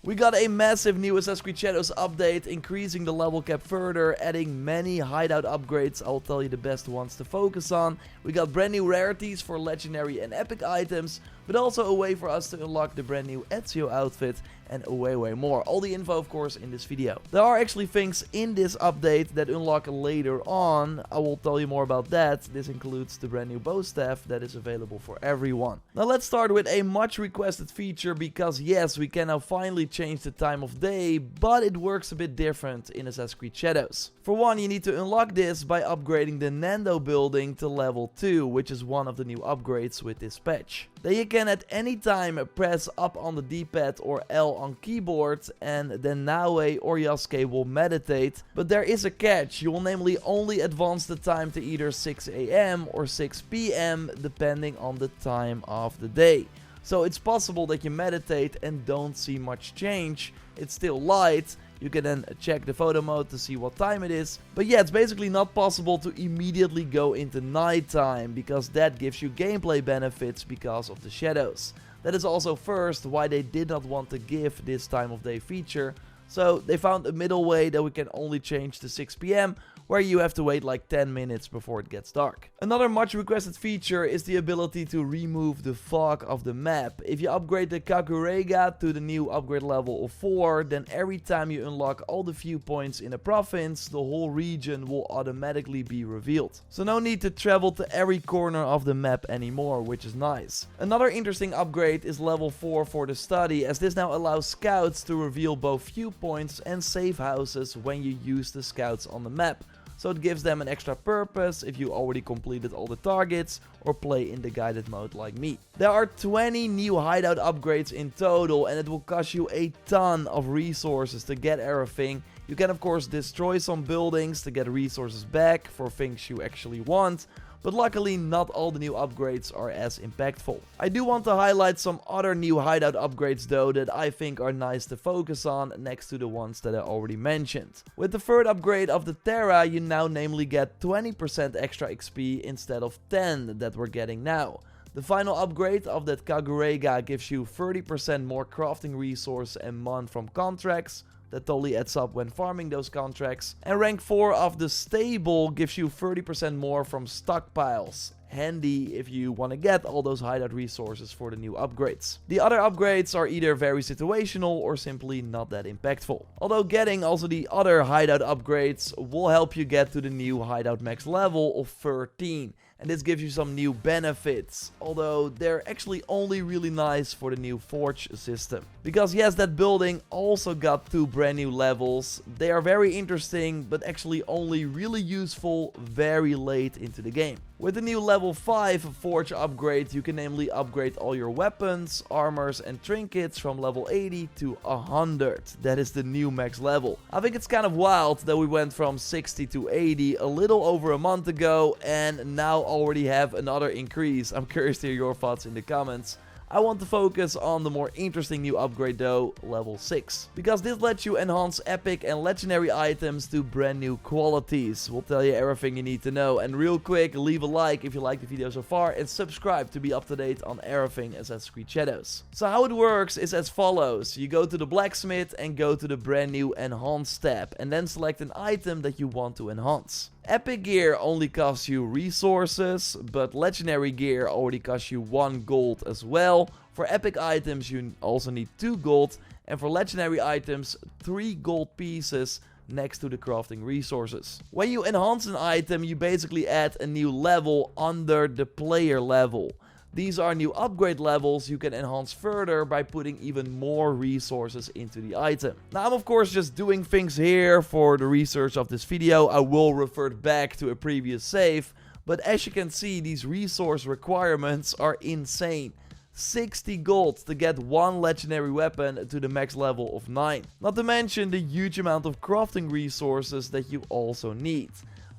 We got a massive new Assassin's Creed Shadows update, increasing the level cap further, adding many hideout upgrades. I'll tell you the best ones to focus on. We got brand new rarities for legendary and epic items, but also a way for us to unlock the brand new Ezio outfit and way more. All the info, of course, in this video. There are actually things in this update that unlock later on. I will tell you more about that. This includes the brand new bow staff that is available for everyone. Now let's start with a much requested feature, because yes, we can now finally change the time of day, but it works a bit different in Assassin's Creed Shadows. For one, you need to unlock this by upgrading the Nando building to level 2, which is one of the new upgrades with this patch. Then you can at any time press up on the D-pad or L on keyboard, and then Naue or Yasuke will meditate. But there is a catch: you will namely only advance the time to either 6 AM or 6 PM depending on the time of the day. So it's possible that you meditate and don't see much change. It's still light. You can then check the photo mode to see what time it is. But yeah, it's basically not possible to immediately go into nighttime, because that gives you gameplay benefits because of the shadows. That is also first why they did not want to give this time of day feature. So they found a middle way that we can only change to 6 PM, where you have to wait like 10 minutes before it gets dark. Another much requested feature is the ability to remove the fog of the map. If you upgrade the Kagurega to the new upgrade level of 4, then every time you unlock all the viewpoints in a province, the whole region will automatically be revealed. So no need to travel to every corner of the map anymore, which is nice. Another interesting upgrade is level 4 for the study, as this now allows scouts to reveal both viewpoints and safe houses when you use the scouts on the map. So it gives them an extra purpose if you already completed all the targets or play in the guided mode like me. There are 20 new hideout upgrades in total, and it will cost you a ton of resources to get everything. You can of course destroy some buildings to get resources back for things you actually want, but luckily not all the new upgrades are as impactful. I do want to highlight some other new hideout upgrades though that I think are nice to focus on next to the ones that I already mentioned. With the third upgrade of the Terra, you now namely get 20% extra XP instead of 10 that we're getting now. The final upgrade of that Kagurega gives you 30% more crafting resource and mon from contracts. That totally adds up when farming those contracts. And rank 4 of the stable gives you 30% more from stockpiles. Handy if you want to get all those hideout resources for the new upgrades. The other upgrades are either very situational or simply not that impactful. Although getting also the other hideout upgrades will help you get to the new hideout max level of 13. And this gives you some new benefits, although they're actually only really nice for the new forge system. Because yes, that building also got 2 brand new levels. They are very interesting, but actually only really useful very late into the game. With the new level 5 forge upgrade, you can namely upgrade all your weapons, armors and trinkets from level 80 to 100. That is the new max level. I think it's kind of wild that we went from 60 to 80 a little over a month ago, and now already have another increase. I'm curious to hear your thoughts in the comments. I want to focus on the more interesting new upgrade though, level 6. Because this lets you enhance epic and legendary items to brand new qualities. We'll tell you everything you need to know. And real quick, leave a like if you like the video so far, and subscribe to be up to date on everything Assassin's Creed Shadows. So how it works is as follows. You go to the blacksmith and go to the brand new enhance tab, and then select an item that you want to enhance. Epic gear only costs you resources, but legendary gear already costs you 1 gold as well. For epic items you also need 2 gold, and for legendary items 3 gold pieces next to the crafting resources. When you enhance an item, you basically add a new level under the player level. These are new upgrade levels you can enhance further by putting even more resources into the item. Now I'm of course just doing things here for the research of this video. I will revert back to a previous save, but as you can see, these resource requirements are insane. 60 gold to get 1 legendary weapon to the max level of 9. Not to mention the huge amount of crafting resources that you also need.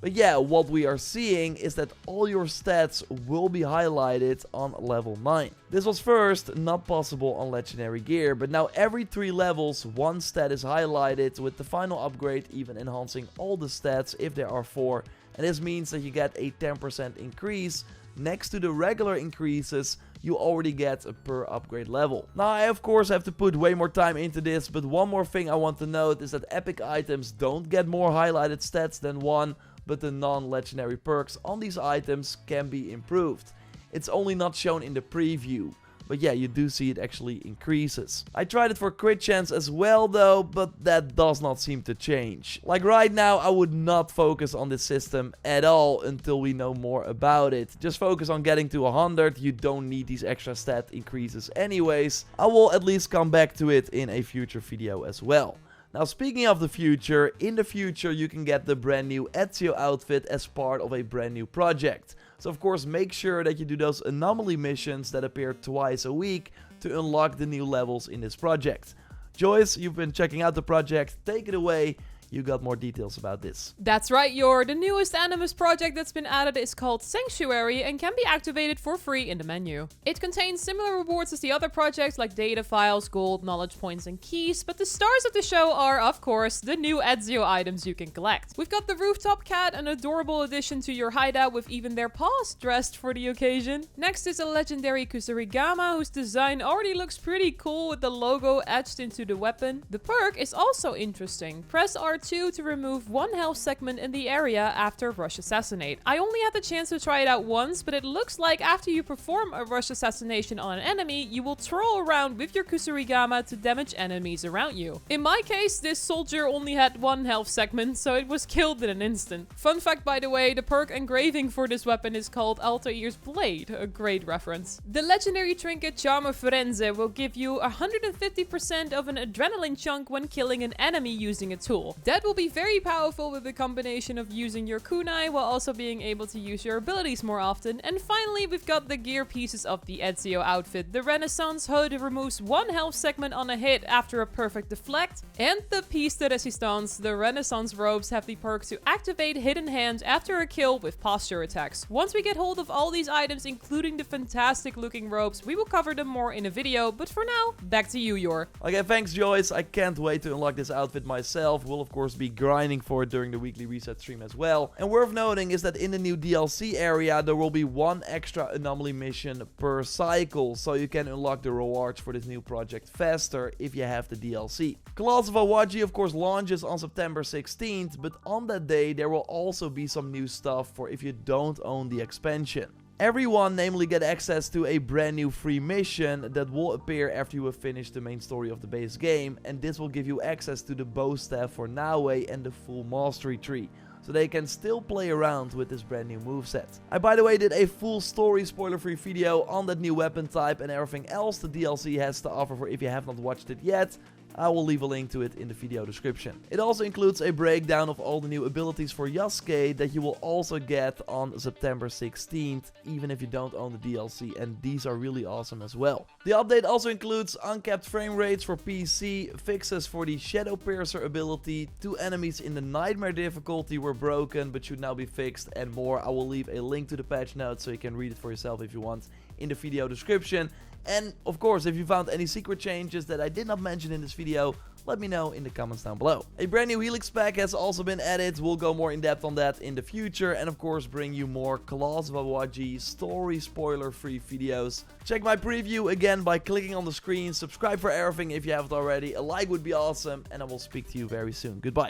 But yeah, what we are seeing is that all your stats will be highlighted on level 9. This was first not possible on legendary gear, but now every 3 levels 1 stat is highlighted, with the final upgrade even enhancing all the stats if there are 4. And this means that you get a 10% increase next to the regular increases you already get per upgrade level. Now I of course have to put way more time into this, but one more thing I want to note is that epic items don't get more highlighted stats than 1, but the non-legendary perks on these items can be improved. It's only not shown in the preview. But yeah, you do see it actually increases. I tried it for crit chance as well though, but that does not seem to change. Like right now, I would not focus on this system at all until we know more about it. Just focus on getting to 100, you don't need these extra stat increases anyways. I will at least come back to it in a future video as well. Now speaking of the future, in the future you can get the brand new Ezio outfit as part of a brand new project. So of course make sure that you do those anomaly missions that appear twice a week to unlock the new levels in this project. Joyce, you've been checking out the project, take it away. You got more details about this. That's right, Jor. The newest Animus project that's been added is called Sanctuary and can be activated for free in the menu. It contains similar rewards as the other projects like data files, gold, knowledge points and keys, but the stars of the show are, of course, the new Ezio items you can collect. We've got the rooftop cat, an adorable addition to your hideout with even their paws dressed for the occasion. Next is a legendary Kusarigama whose design already looks pretty cool with the logo etched into the weapon. The perk is also interesting. Press R2 to remove 1 health segment in the area after Rush Assassinate. I only had the chance to try it out once, but it looks like after you perform a Rush Assassination on an enemy, you will twirl around with your Kusarigama to damage enemies around you. In my case, this soldier only had 1 health segment, so it was killed in an instant. Fun fact by the way, the perk engraving for this weapon is called Altair's Blade, a great reference. The legendary trinket Charme Firenze will give you 150% of an adrenaline chunk when killing an enemy using a tool. That will be very powerful with the combination of using your kunai while also being able to use your abilities more often. And finally, we've got the gear pieces of the Ezio outfit. The Renaissance hood removes 1 health segment on a hit after a perfect deflect. And the piece de resistance, the Renaissance robes, have the perk to activate hidden hand after a kill with posture attacks. Once we get hold of all these items, including the fantastic looking robes, we will cover them more in a video. But for now, back to you, Jor. Okay, thanks Joyce. I can't wait to unlock this outfit myself. We'll of course be grinding for it during the weekly reset stream as well. And worth noting is that in the new DLC area there will be 1 extra anomaly mission per cycle, so you can unlock the rewards for this new project faster if you have the DLC. Claws of Awaji of course launches on September 16th, but on that day there will also be some new stuff for if you don't own the expansion. Everyone namely get access to a brand new free mission that will appear after you have finished the main story of the base game, and this will give you access to the bow staff for Naue and the full mastery tree, so they can still play around with this brand new moveset. I by the way did a full story spoiler free video on that new weapon type and everything else the DLC has to offer for if you have not watched it yet. I will leave a link to it in the video description. It also includes a breakdown of all the new abilities for Yasuke that you will also get on September 16th, even if you don't own the DLC, and these are really awesome as well. The update also includes uncapped frame rates for PC, fixes for the Shadow Piercer ability, 2 enemies in the Nightmare difficulty were broken but should now be fixed, and more. I will leave a link to the patch notes so you can read it for yourself if you want in the video description. And of course, if you found any secret changes that I did not mention in this video, let me know in the comments down below. A brand new Helix pack has also been added. We'll go more in depth on that in the future, and of course bring you more Claws of Awaji story spoiler free videos. Check my preview again by clicking on the screen. Subscribe for everything if you haven't already. A like would be awesome, and I will speak to you very soon. Goodbye.